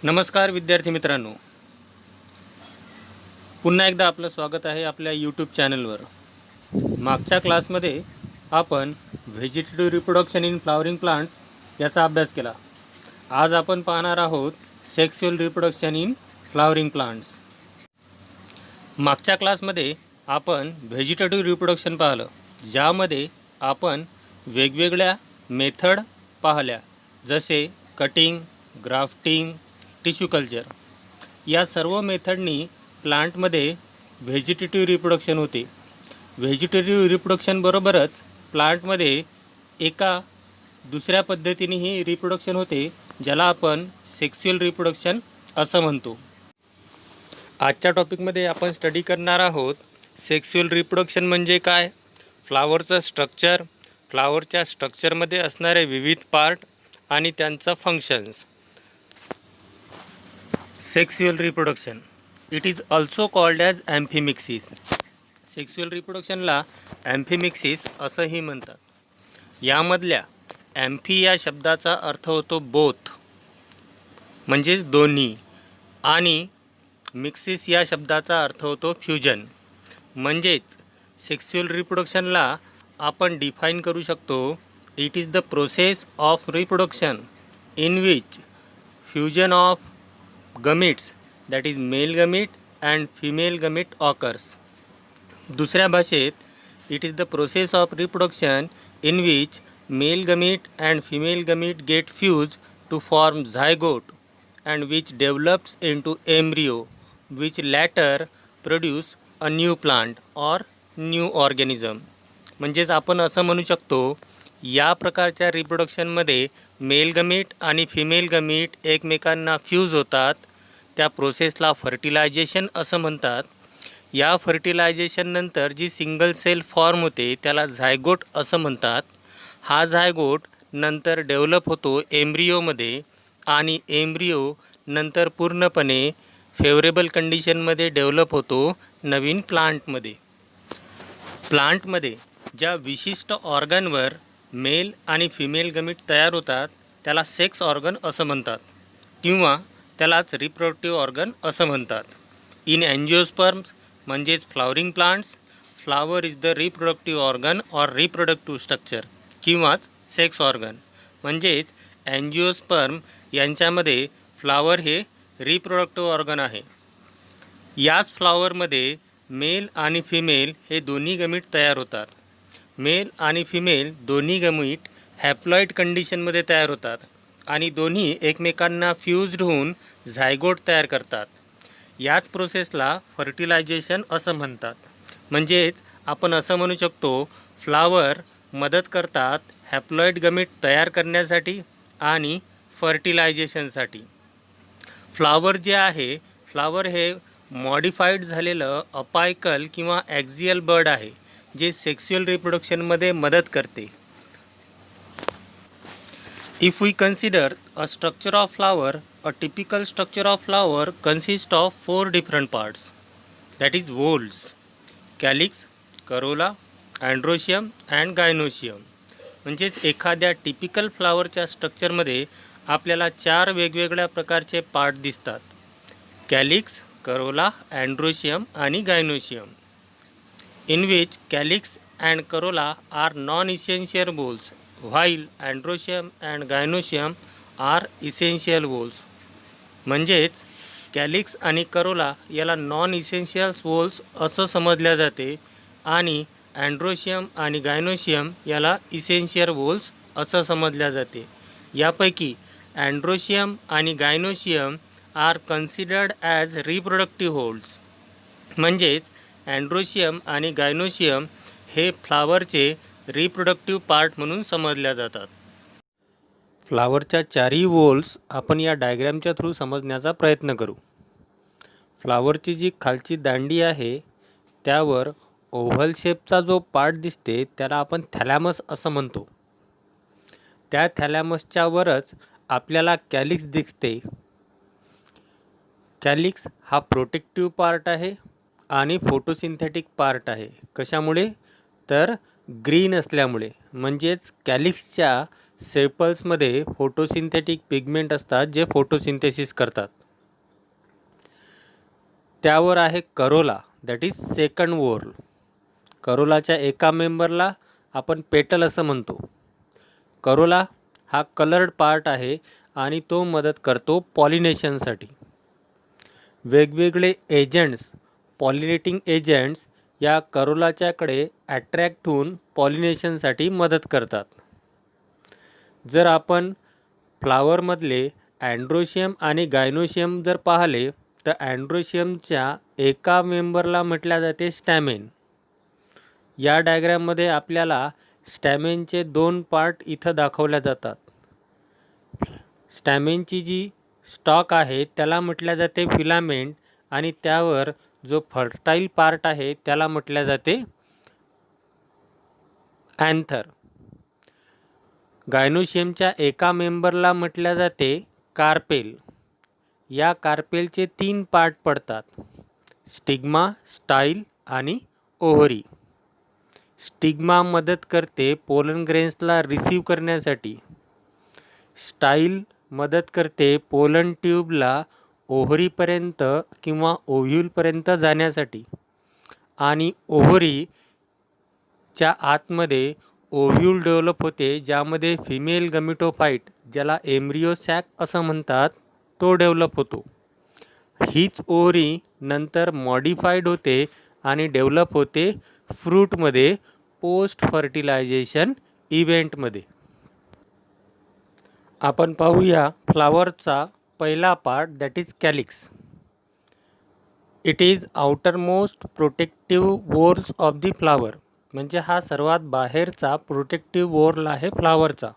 नमस्कार विद्यार्थी मित्रांनो, पुन्हा एकदा आपलं स्वागत आहे आपल्या यूट्यूब चॅनलवर. मागच्या क्लासमध्ये आपण vegetative reproduction in flowering plants याचा अभ्यास केला. आज आपण पाहणार आहोत sexual reproduction in flowering plants. मागच्या क्लासमध्ये आपण व्हेजिटेटिव्ह रिप्रोडक्शन पाहिलं, ज्यामध्ये आपण वेगवेगळ्या मेथड पाहिल्या, जसे कटिंग, ग्राफ्टिंग, टिश्यू कल्चर. या सर्व मेथडनी प्लांटमध्ये व्हेजिटेटिव्ह रिप्रोडक्शन होते. व्हेजिटेटिव्ह रिप्रोडक्शन बरोबरच प्लांटमध्ये एका दुसऱ्या पद्धतीनेही रिप्रोडक्शन होते, ज्याला आपण सेक्शुअल रिप्रोडक्शन असं म्हणतो. आजच्या टॉपिकमध्ये आपण स्टडी करणार आहोत सेक्शुअल रिप्रोडक्शन म्हणजे काय, फ्लावरचं स्ट्रक्चर, फ्लावरच्या स्ट्रक्चरमध्ये असणारे विविध पार्ट आणि त्यांचं functions. Sexual reproduction, it is also called as amphimixis. Sexual रिप्रोडक्शनला ॲम्फिमिक्सिस असंही म्हणतात. यामधल्या ॲम्फी या शब्दाचा अर्थ होतो बोथ, म्हणजेच दोन्ही, आणि मिक्सिस या शब्दाचा अर्थ होतो फ्युजन. म्हणजेच सेक्शुअल रिप्रोडक्शनला आपण डिफाईन करू शकतो, it is the process of reproduction in which fusion of gametes, that is male gamete and female gamete occurs. दुसऱ्या भाषेत, it is the process of reproduction in which male gamete and female gamete get fuse to form zygote and which develops into embryo which later produce a new plant or new organism. म्हणजेच आपण असं म्हणू शकतो, या प्रकारच्या रिप्रोडक्शनमध्ये mail गमिट आणि female गमिट एकमेकांना fuse होतात. त्या प्रोसेसला फर्टिलायझेशन असं म्हणतात. या फर्टिलायझेशननंतर जी सिंगल सेल फॉर्म होते त्याला झायगोट असं म्हणतात. हा झायगोट नंतर डेव्हलप होतो एम्ब्रियोमध्ये, आणि एम्ब्रियो नंतर पूर्णपणे फेवरेबल कंडिशनमध्ये डेव्हलप होतो नवीन प्लांटमध्ये. प्लांटमध्ये ज्या विशिष्ट ऑर्गनवर मेल आणि फिमेल गमिट तयार होतात त्याला सेक्स ऑर्गन असं म्हणतात, किंवा त्यालाच रिप्रोडक्टिव्ह ऑर्गन असं म्हणतात. इन अँजिओस्पर्म्स म्हणजेच flowering plants, flower is the reproductive organ or reproductive structure, किंवाच सेक्स ऑर्गन. म्हणजेच अँजिओस्पर्म यांच्यामध्ये फ्लावर हे रिप्रोडक्टिव्ह ऑर्गन आहे. याच फ्लावरमध्ये मेल आणि फिमेल हे दोन्ही गमिट तयार होतात. मेल आणि फिमेल दोन्ही गमिट हॅप्लॉइड कंडिशनमध्ये तयार होतात आणि दोन्ही एकमेकांना फ्यूज्ड होऊन झायगोट तयार करतात. याच प्रोसेसला फर्टिलायझेशन असं म्हणतात. म्हणजेच आपण असं म्हणू शकतो, फ्लावर मदत करतात हॅप्लॉइड गमिट तयार करण्यासाठी आणि फर्टिलायझेशनसाठी. फ्लावर जे आहे, फ्लावर हे मॉडिफाईड झालेलं अपायकल किंवा ॲक्झियल बर्ड आहे, जे सेक्शुअल रिप्रोडक्शनमध्ये मदत करते. If we consider a structure of flower, a typical structure of flower consists of 4 different parts, that is whorls, calyx, corolla, androecium and gynoecium. म्हणजेच एखाद्या टिपिकल फ्लावरच्या स्ट्रक्चरमध्ये आपल्याला 4 वेगवेगळ्या प्रकारचे पार्ट दिसतात: कॅलिक्स, करोला, अँड्रोशियम आणि gynoecium. in which calyx and corolla are non-essential whorls, while androecium and gynoecium are essential whorls. म्हणजेच calyx आणि करोला याला नॉन इसेन्शियल वोल्स असं समजल्या जाते, आणि अँड्रोशियम आणि गायनोशियम याला इसेन्शियल वोल्स असं समजल्या जाते. यापैकी अँड्रोशियम आणि gynoecium are considered as reproductive whorls. म्हणजेच अँड्रोशियम आणि गायनोशियम हे फ्लावरचे रिप्रोडक्टिव्ह पार्ट म्हणून समजल्या जातात. फ्लावरच्या 4ही वोल्स आपण या डायग्रॅमच्या थ्रू समजण्याचा प्रयत्न करू. फ्लावरची जी खालची दांडी आहे त्यावर ओव्हल शेपचा जो पार्ट दिसते त्याला आपण थॅलॅमस असं म्हणतो. त्या थॅलॅमसच्या वरच आपल्याला कॅलिक्स दिसते. कॅलिक्स हा प्रोटेक्टिव्ह पार्ट आहे आणि फोटोसिंथेटिक पार्ट आहे. कशामुळे? तर ग्रीन असल्यामुळे. म्हणजेच कॅलिक्सच्या सेपल्समध्ये फोटोसिंथेटिक पिगमेंट असतात जे फोटोसिंथेसिस करतात. त्यावर आहे Corolla, that is second whorl. करोलाच्या एका मेंबरला आपण पेटल असं म्हणतो. करोला हा कलर्ड पार्ट आहे आणि तो मदत करतो पॉलिनेशनसाठी. वेगवेगळे एजंट्स, पॉलिनेटिंग एजंट्स या करोलाच्याकडे अट्रॅक्ट होऊन पॉलिनेशनसाठी मदत करतात. जर आपण फ्लावरमधले अँड्रोशियम आणि गायनोशियम जर पाहिले तर अँड्रोशियमच्या एका मेंबरला म्हटल्या जाते स्टॅमेन. या डायग्राममध्ये आपल्याला स्टॅमेनचे 2 पार्ट इथं दाखवल्या जातात. स्टॅमेनची जी स्टॉक आहे त्याला म्हटल्या जाते फिलामेंट आणि त्यावर जो फर्टाईल पार्ट आहे त्याला म्हटल्या जाते अँथर. गायनोशियमच्या एका मेंबरला म्हटल्या जाते कार्पेल. या कार्पेलचे 3 पार्ट पडतात, स्टिग्मा, स्टाईल आणि ओव्हरी. स्टिग्मा मदत करते पोलन ग्रेन्सला रिसीव्ह करण्यासाठी. स्टाईल मदत करते पोलन ट्यूबला ओव्हरीपर्यंत किंवा ओव्ह्यूलपर्यंत जाण्यासाठी. आणि ओव्हरीच्या आतमध्ये ओव्ह्यूल डेव्हलप होते ज्यामध्ये फिमेल गमिटोफाईट, ज्याला एम्ब्रियो सॅक असं म्हणतात, तो डेव्हलप होतो. हीच ओव्हरी नंतर मॉडिफाईड होते आणि डेव्हलप होते फ्रूटमध्ये पोस्ट फर्टिलायझेशन इव्हेंटमध्ये. आपण पाहूया फ्लावरचा पहिला part, that is calyx. It is outermost protective whorls of the flower. म्हणजे हा सर्वात बाहेरचा प्रोटेक्टिव्ह वोर्ल आहे फ्लावरचा.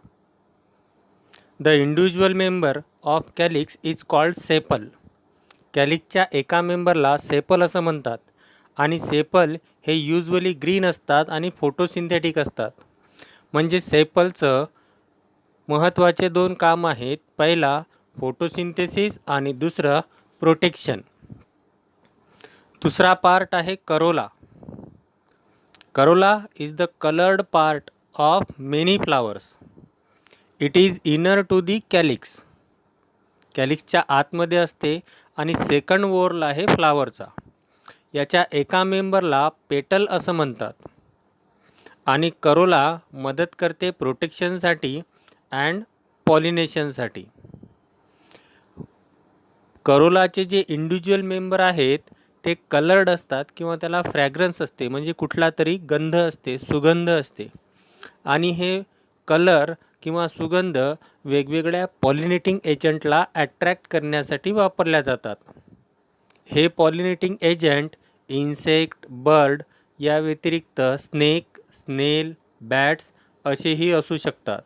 The individual member of calyx is called sepal. कॅलिक्सच्या एका मेंबरला सेपल असं म्हणतात आणि सेपल हे युजली ग्रीन असतात आणि फोटोसिंथेटिक असतात. म्हणजे सेपलचं महत्त्वाचे 2 काम आहेत, पहिला फोटोसिंथेसिस आणि दुसरं प्रोटेक्शन. दुसरा पार्ट आहे corolla. Corolla is the coloured part of many flowers. It is inner to the calyx. कॅलिक्सच्या आतमध्ये असते आणि सेकंड वोर्ल आहे फ्लावरचा. याच्या एका मेंबरला पेटल असं म्हणतात. आणि करोला मदत करते प्रोटेक्शनसाठी अँड पॉलिनेशनसाठी. करोलाचे जे इंडिव्हिज्युअल मेंबर आहेत ते कलर्ड असतात किंवा त्याला फ्रॅग्रन्स असते, म्हणजे कुठला तरी गंध असते, सुगंध असते. आणि हे कलर किंवा सुगंध वेगवेगळ्या पॉलिनेटिंग एजंटला अट्रॅक्ट करण्यासाठी वापरल्या जातात. हे पॉलिनेटिंग एजंट इन्सेक्ट, बर्ड या व्यतिरिक्त स्नेक, स्नेल, बॅट्स असेही असू शकतात.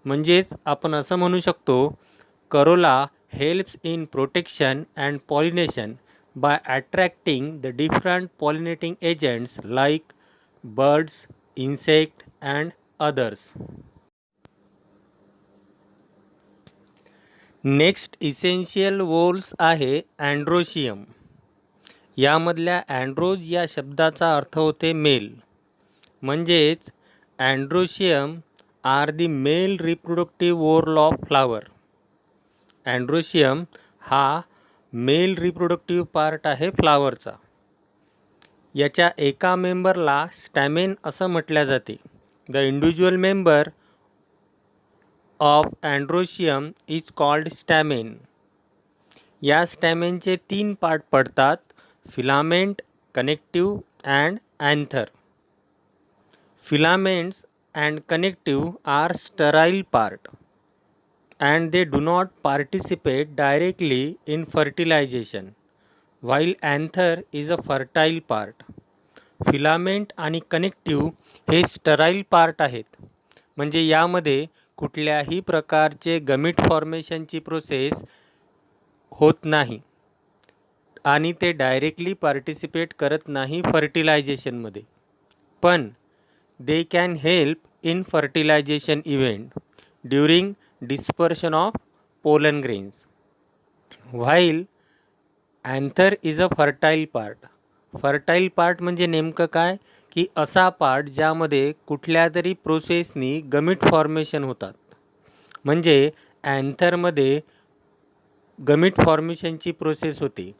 म्हणजेच आपण असं म्हणू शकतो, Corolla helps in protection and pollination by attracting the different pollinating agents like birds, insect and others. Next essential whorls आहे अँड्रोशियम. यामधल्या अँड्रोज या शब्दाचा अर्थ होते मेल. म्हणजेच androecium are the male reproductive whorl of flower. Androecium हा male reproductive part आहे फ्लावरचा. याच्या एका मेंबरला स्टॅमेन असं म्हटल्या जाते. The individual member of androecium is called stamen. या स्टॅमेनचे 3 पार्ट पडतात, filament, connective and anther. Filaments and connective are sterile part and they do not participate directly in fertilization, while anther is a fertile part. Filament आणि connective हे sterile part आहेत. म्हणजे यामध्ये कुठल्याही प्रकारचे गमिट फॉर्मेशनची प्रोसेस होत नाही आणि ते डायरेक्टली पार्टिसिपेट करत नाही फर्टिलायझेशनमध्ये. पण they can help in fertilisation event during dispersion of pollen grains, while anther is a fertile part. Fertile part म्हणजे नेमकं काय की असा पार्ट ज्यामध्ये कुठल्या तरी प्रोसेसनी गमिट फॉर्मेशन होतात. म्हणजे अँथरमध्ये गमीट फॉर्मेशनची प्रोसेस होते.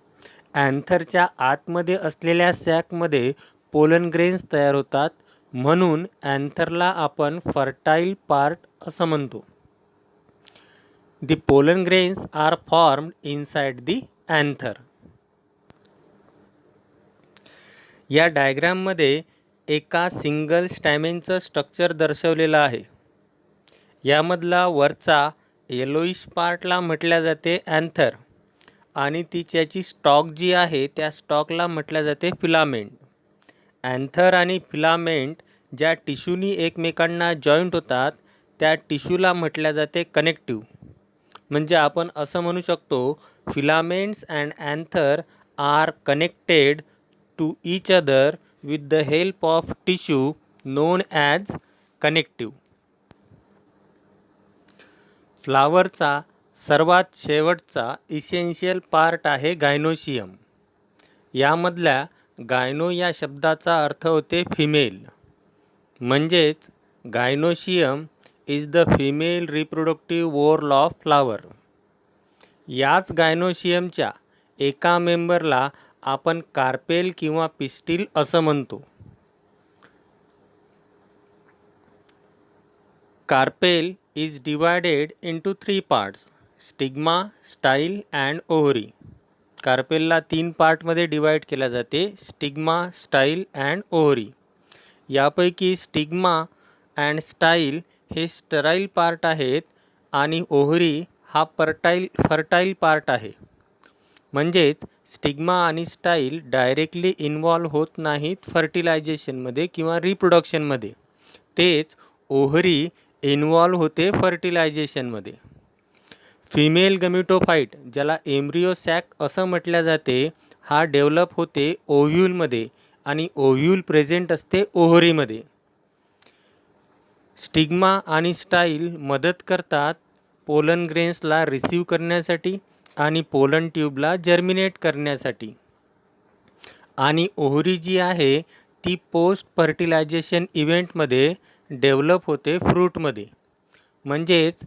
अँथरच्या आतमध्ये असलेल्या सॅकमध्ये पोलन ग्रेन्स तयार होतात, म्हणून अँथरला आपण फर्टाईल पार्ट असं म्हणतो. The pollen grains are formed inside the anther. या डायग्राममध्ये एका सिंगल स्टॅमेनचं स्ट्रक्चर दर्शवलेलं आहे. यामधला वरचा येलोइश पार्टला म्हटल्या जाते अँथर आणि त्याची स्टॉक जी आहे त्या स्टॉकला म्हटल्या जाते फिलामेंट. अँथर आणि फिलामेंट ज्या टिश्यूनी एकमेकांना जॉईंट होतात त्या टिश्यूला म्हटल्या जाते कनेक्टिव्ह. म्हणजे आपण असं म्हणू शकतो, filaments and anther are connected to each other with the help of tissue known as connective. फ्लावरचा सर्वात शेवटचा इसेन्शियल पार्ट आहे गायनोशियम. यामधल्या गायनो या शब्दाचा अर्थ होते फिमेल. म्हणजेच gynoecium is the female reproductive whorl of flower. याच गायनोशियमच्या एका मेंबरला आपण कार्पेल किंवा पिस्टिल असं म्हणतो. Carpel is divided into 3 parts: stigma, style and ovary. कार्पेलला 3 पार्टमध्ये डिवाइड केला जाते: स्टिग्मा, स्टाईल अँड ओव्हरी. यापैकी स्टिग्मा अँड स्टाईल हे स्टराईल पार्ट आहेत आणि ओव्हरी हा फर्टाईल पार्ट आहे. म्हणजेच स्टिग्मा आणि स्टाईल डायरेक्टली इन्व्हॉल्व होत नाहीत फर्टिलायझेशनमध्ये किंवा रिप्रोडक्शनमध्ये. तेच ओव्हरी इन्व्हॉल्व होते फर्टिलायझेशनमध्ये. फिमेल गमिटोफाईट, ज्याला एम्ब्रियो सॅक असं म्हटल्या जाते, हा डेव्हलप होते ओव्ह्यूलमध्ये आणि ओव्ह्यूल प्रेझेंट असते ओव्हरीमध्ये. स्टिग्मा आणि स्टाईल मदत करतात पोलन ग्रेन्सला रिसीव्ह करण्यासाठी आणि पोलन ट्यूबला जर्मिनेट करण्यासाठी. आणि ओव्हरी जी आहे ती पोस्ट फर्टिलायझेशन इव्हेंटमध्ये डेव्हलप होते फ्रूटमध्ये. म्हणजेच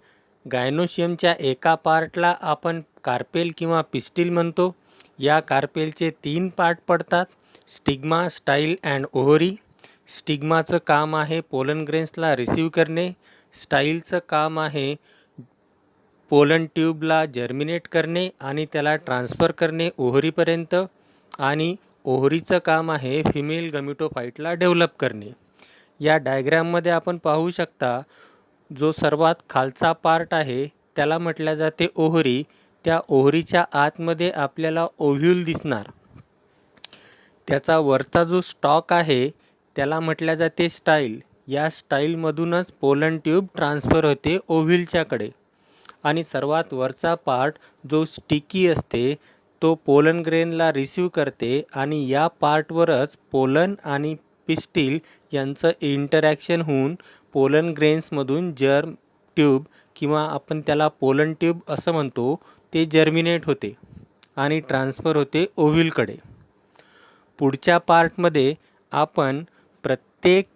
गायनोशियमच्या एका पार्टला आपण कार्पेल किंवा पिस्टिल म्हणतो. या कार्पेलचे 3 पार्ट पडतात: स्टिग्मा, स्टाईल अँड ओव्हरी. स्टिग्माचं काम आहे पोलन ग्रेन्सला रिसीव्ह करणे, स्टाईलचं काम आहे पोलन ट्यूबला जर्मिनेट करणे आणि त्याला ट्रान्सफर करणे ओव्हरीपर्यंत, आणि ओव्हरीचं काम आहे फिमेल गमिटोफाईटला डेव्हलप करणे. या डायग्राममध्ये आपण पाहू शकता, जो सर्वात खालचा पार्ट आहे त्याला म्हटल्या जाते ओव्हरी. त्या ओव्हरीच्या आतमध्ये आपल्याला ओव्ह्यूल दिसणार. त्याचा वरचा जो स्टॉक आहे त्याला म्हटल्या जाते स्टाईल. या स्टाईलमधूनच पोलन ट्यूब ट्रान्सफर होते ओव्ह्यूलच्याकडे. आणि सर्वात वरचा पार्ट जो स्टिकी असते तो पोलन ग्रेनला रिसीव्ह करते आणि या पार्टवरच पोलन आणि पिस्टिल यांचं इंटरॅक्शन होऊन पोलन ग्रेन्समधून जर्म ट्यूब किंवा आपण त्याला पोलन ट्यूब असं म्हणतो ते जर्मिनेट होते आणि ट्रान्सफर होते ओव्ह्यूलकडे. पुढच्या पार्टमध्ये आपण प्रत्येक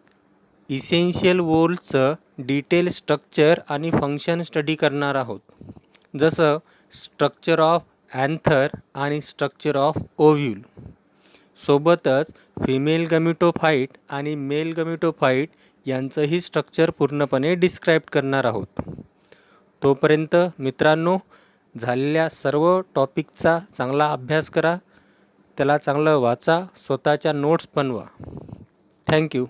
इसेन्शियल वॉलचं डिटेल स्ट्रक्चर आणि फंक्शन स्टडी करणार आहोत, जसं स्ट्रक्चर ऑफ अँथर आणि स्ट्रक्चर ऑफ ओव्ह्यूल. सोबतच फिमेल गमिटोफाईट आणि मेल गमिटोफाईट यांचंही स्ट्रक्चर पूर्णपणे डिस्क्राईब करणार आहोत. तोपर्यंत मित्रांनो, झालेल्या सर्व टॉपिकचा चांगला अभ्यास करा, त्याला चांगलं वाचा, स्वतःच्या नोट्स बनवा. थँक्यू.